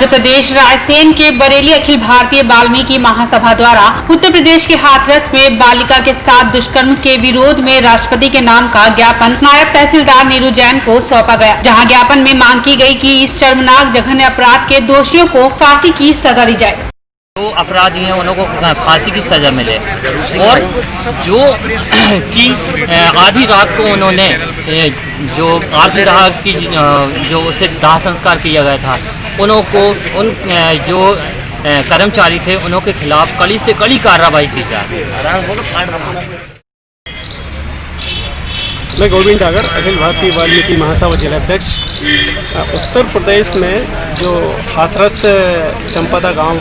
मध्य प्रदेश रायसेन के बरेली अखिल भारतीय वाल्मीकि महासभा द्वारा उत्तर प्रदेश के हाथरस में बालिका के साथ दुष्कर्म के विरोध में राष्ट्रपति के नाम का ज्ञापन नायब तहसीलदार नीरू जैन को सौंपा गया, जहां ज्ञापन में मांग की गई कि इस शर्मनाक जघन्य अपराध के दोषियों को फांसी की सजा दी जाए। जो अपराधी हैं उनको फांसी की सज़ा मिले और जो कि आधी रात को उन्होंने जो आधी रात की जो उसे दाह संस्कार किया गया था उनको उन जो कर्मचारी थे उनके खिलाफ कड़ी से कड़ी कार्रवाई की जाए। मैं गोविंद डागर, अखिल भारतीय वाल्मीकि महासभा जिलाध्यक्ष। उत्तर प्रदेश में जो हाथरस चंपादा गांव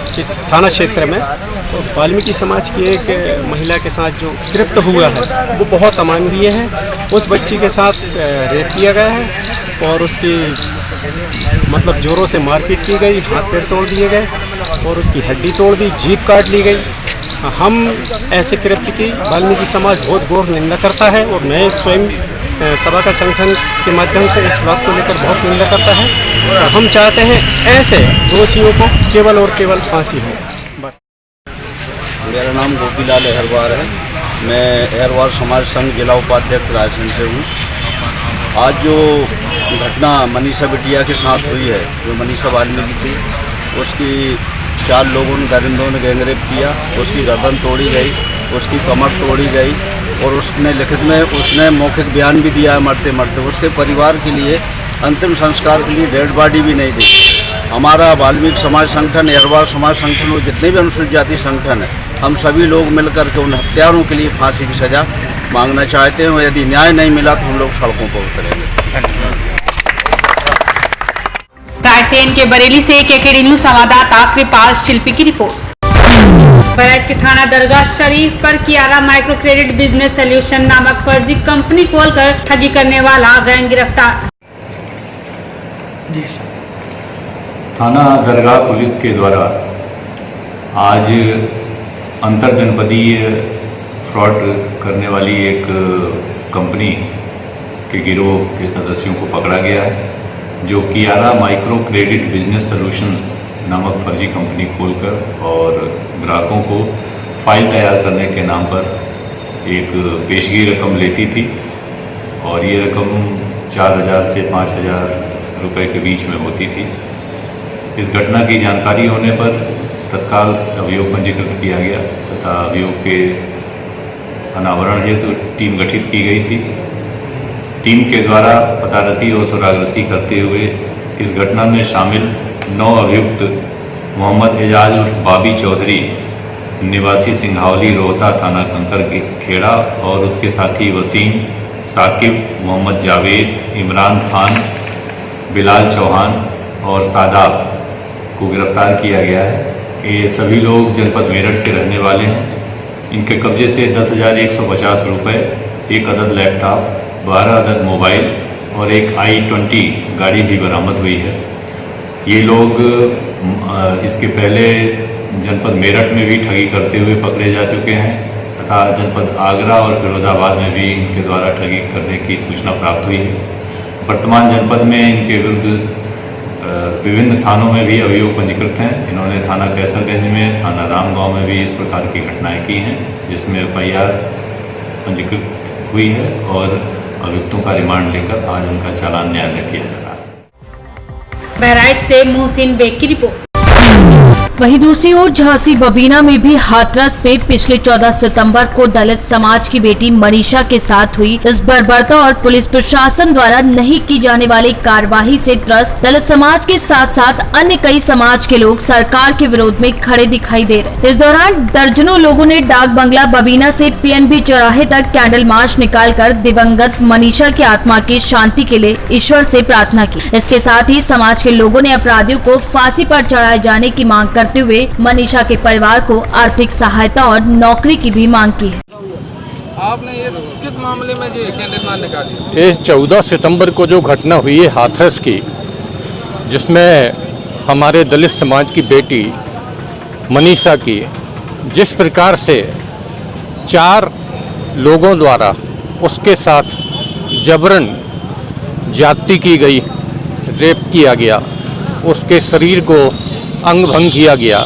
थाना क्षेत्र में तो वाल्मीकि समाज की एक महिला के साथ जो कृत्य हुआ है वो बहुत अमानवीय है। उस बच्ची के साथ रेप किया गया है और उसकी मतलब जोरों से मारपीट की गई, हाथ पैर तोड़ दिए गए और उसकी हड्डी तोड़ दी, जीभ काट ली गई। हम ऐसे कृत्य की वाल्मीकि समाज बहुत घोर निंदा करता है और मैं स्वयं सभा का संगठन के माध्यम से इस बात को लेकर बहुत निंदा करता है। तो हम चाहते हैं ऐसे दोषियों को केवल और केवल फांसी हो। बस। मेरा नाम गोपीलाल अहरवार है। मैं अहरवार समाज संघ जिला उपाध्यक्ष रायसेन से हूँ। आज जो घटना मनीषा बिटिया के साथ हुई है, जो मनीषा वाल्मीकि थी, उसकी 4 लोगों ने दरिंदों ने गैंगरेप किया, उसकी गर्दन तोड़ी गई, उसकी कमर तोड़ी गई और उसने लिखित में उसने मौखिक बयान भी दिया है मरते मरते। उसके परिवार के लिए अंतिम संस्कार के लिए डेड बॉडी भी नहीं दी। हमारा वाल्मीकि समाज संगठन, अहरवार समाज संगठन और जितने भी अनुसूचित जाति संगठन है, हम सभी लोग मिलकर के उन हत्यारों के लिए फांसी की सज़ा मांगना चाहते हैं और यदि न्याय नहीं मिला तो हम लोग सड़कों पर उतरेंगे। रायसेन के बरेली से केकेडी न्यूज संवाददाता कृपाल शिल्पी की रिपोर्ट। बहराइच के थाना दरगाह शरीफ पर Kiara micro credit business solution नामक फर्जी कंपनी खोलकर ठगी करने वाला गैंग गिरफ्तार। थाना दरगाह पुलिस के द्वारा आज अंतर जनपदीय फ्रॉड करने वाली एक कंपनी के गिरोह के सदस्यों को पकड़ा गया है, जो Kiara micro credit business solutions नामक फर्जी कंपनी खोलकर और ग्राहकों को फाइल तैयार करने के नाम पर एक पेशगी रकम लेती थी और ये रकम 4,000 से 5,000 रुपये के बीच में होती थी। इस घटना की जानकारी होने पर तत्काल अभियोग पंजीकृत किया गया तथा अभियोग के अनावरण हेतु टीम गठित की गई थी। टीम के द्वारा पतारसी और सुरागरसी करते हुए इस घटना में शामिल 9 अभियुक्त मोहम्मद एजाज उर्फ बाबी चौधरी निवासी सिंघावली रोहता थाना कंकर के खेड़ा और उसके साथी वसीम, साकिब, मोहम्मद जावेद, इमरान खान, बिलाल चौहान और सादाब को गिरफ्तार किया गया है। ये सभी लोग जनपद मेरठ के रहने वाले हैं। इनके कब्जे से 10,150 रुपये, 1 अदद लैपटॉप, 12 अदद मोबाइल और एक i20 गाड़ी भी बरामद हुई है। ये लोग इसके पहले जनपद मेरठ में भी ठगी करते हुए पकड़े जा चुके हैं तथा जनपद आगरा और फिरोजाबाद में भी इनके द्वारा ठगी करने की सूचना प्राप्त हुई है। वर्तमान जनपद में इनके विरुद्ध विभिन्न थानों में भी अभियोग पंजीकृत हैं। इन्होंने थाना कैसरगंज में, थाना रामगांव में भी इस प्रकार की घटनाएं की हैं, जिसमें FIR पंजीकृत हुई है और अभियुक्तों का रिमांड लेकर आज उनका चालान न्यायालय किया जा रहा है। बहराइच से मोहसिन बेग की रिपोर्ट। वहीं दूसरी ओर झांसी बबीना में भी हाथरस में पिछले 14 सितंबर को दलित समाज की बेटी मनीषा के साथ हुई इस बर्बरता और पुलिस प्रशासन द्वारा नहीं की जाने वाली कार्रवाई से त्रस्त दलित समाज के साथ साथ अन्य कई समाज के लोग सरकार के विरोध में खड़े दिखाई दे रहे। इस दौरान दर्जनों लोगों ने डाक बंगला बबीना से PNB चौराहे तक कैंडल मार्च निकालकर दिवंगत मनीषा की आत्मा की शांति के लिए ईश्वर से प्रार्थना की। इसके साथ ही समाज के लोगों ने अपराधियों को फांसी पर चढ़ाए जाने की मांग करते हुए मनीषा के परिवार को आर्थिक सहायता और नौकरी की भी मांग की है। आपने ये किस मामले में जो कैंडल मार्च निकाली? ये 14 सितंबर को जो घटना हुई है हाथरस की, जिसमें हमारे दलित समाज की बेटी मनीषा की जिस प्रकार से 4 लोगों द्वारा उसके साथ जबरन ज्यादती की गई, रेप किया गया, उसके शरीर को अंग भंग किया गया,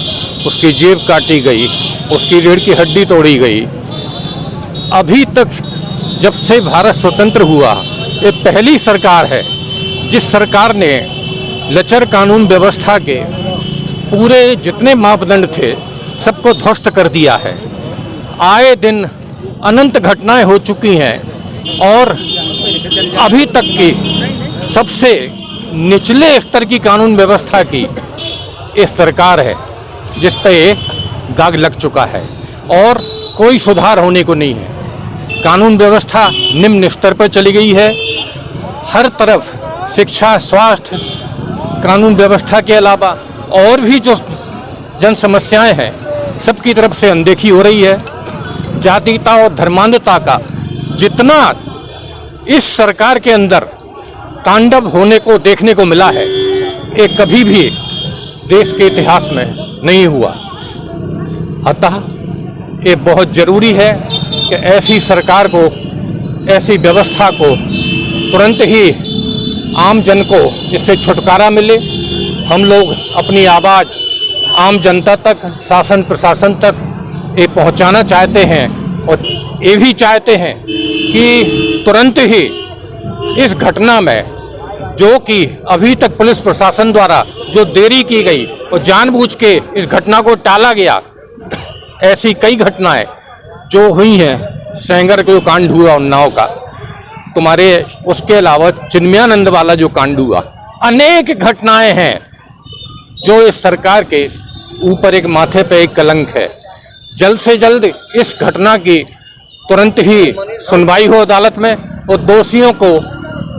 उसकी जेब काटी गई, उसकी रीढ़ की हड्डी तोड़ी गई। अभी तक जब से भारत स्वतंत्र हुआ, ये पहली सरकार है जिस सरकार ने लचर कानून व्यवस्था के पूरे जितने मापदंड थे सबको ध्वस्त कर दिया है। आए दिन अनंत घटनाएं हो चुकी हैं और अभी तक की सबसे निचले स्तर की कानून व्यवस्था की इस सरकार है जिस पे दाग लग चुका है और कोई सुधार होने को नहीं है। कानून व्यवस्था निम्न स्तर पर चली गई है। हर तरफ शिक्षा, स्वास्थ्य, कानून व्यवस्था के अलावा और भी जो जन समस्याएं हैं सबकी तरफ से अनदेखी हो रही है। जातीयता और धर्मांधता का जितना इस सरकार के अंदर तांडव होने को देखने को मिला है, ये कभी भी देश के इतिहास में नहीं हुआ। अतः ये बहुत ज़रूरी है कि ऐसी सरकार को, ऐसी व्यवस्था को तुरंत ही आम जन को इससे छुटकारा मिले। हम लोग अपनी आवाज़ आम जनता तक, शासन प्रशासन तक ये पहुंचाना चाहते हैं और ये भी चाहते हैं कि तुरंत ही इस घटना में, जो कि अभी तक पुलिस प्रशासन द्वारा जो देरी की गई और जानबूझ के इस घटना को टाला गया, ऐसी कई घटनाएं जो हुई हैं, सेंगर का जो कांड हुआ उन्नाव का, तुम्हारे उसके अलावा चिन्मयानंद वाला जो कांड हुआ, अनेक घटनाएं हैं जो इस सरकार के ऊपर एक माथे पे एक कलंक है। जल्द से जल्द इस घटना की तुरंत ही सुनवाई हो अदालत में और दोषियों को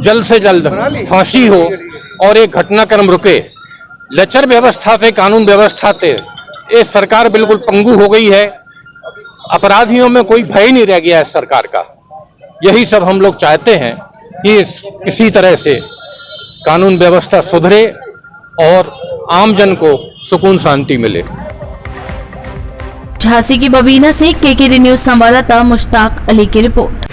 जल्द से जल्द फांसी हो और एक घटनाक्रम रुके। लचर व्यवस्था से, कानून व्यवस्था से ये सरकार बिल्कुल पंगु हो गई है। अपराधियों में कोई भय नहीं रह गया है सरकार का। यही सब हम लोग चाहते हैं कि किसी तरह से कानून व्यवस्था सुधरे और आम जन को सुकून शांति मिले। झांसी की बबीना से केकेडी न्यूज संवाददाता मुश्ताक अली की रिपोर्ट।